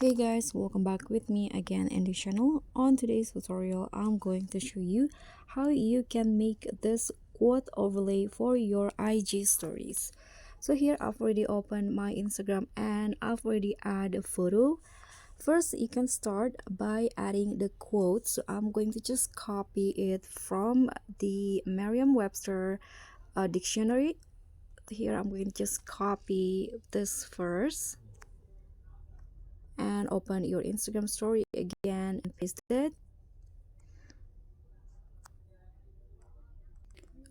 Hey guys, welcome back with me again in the channel. On today's tutorial, I'm going to show you how you can make this quote overlay for your IG stories. So here I've already opened my Instagram and I've already added a photo. First, you can start by adding the quote. So I'm going to just copy it from the Merriam-Webster dictionary. Here I'm going to just copy this first and open your Instagram story again and paste it.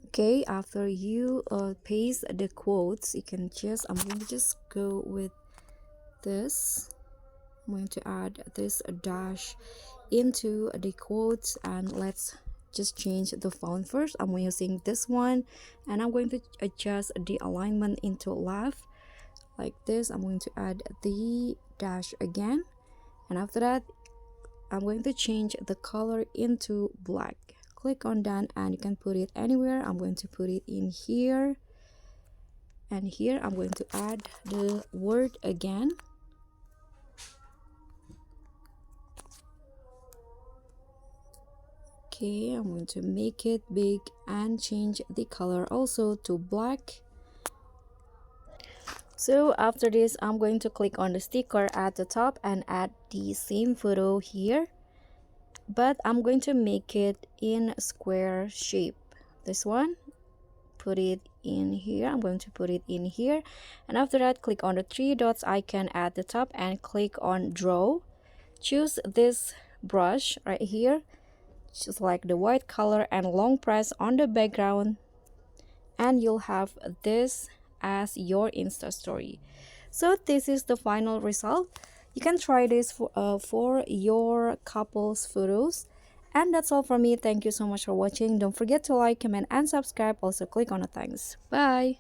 Okay, after you paste the quotes, you can just I'm going to just go with this. I'm going to add this dash into the quotes, and let's just change the font first. I'm using this one, and I'm going to adjust the alignment into left like this. I'm going to add the dash again, and after that I'm going to change the color into black. Click on done and you can put it anywhere. I'm going to put it in here, and here I'm going to add the word again. Okay, I'm going to make it big and change the color also to black. So after this, I'm going to click on the sticker at the top and add the same photo here, but I'm going to make it in square shape. This one, put it in here. I'm going to put it in here, and after that click on the three dots icon at the top and click on draw. Choose this brush right here, just like the white color, and long press on the background, and you'll have this as your Insta story. So this is the final result. You can try this for your couple's photos. And that's all from me. Thank you so much for watching. Don't forget to like, comment, and subscribe. Also click on the thanks. Bye.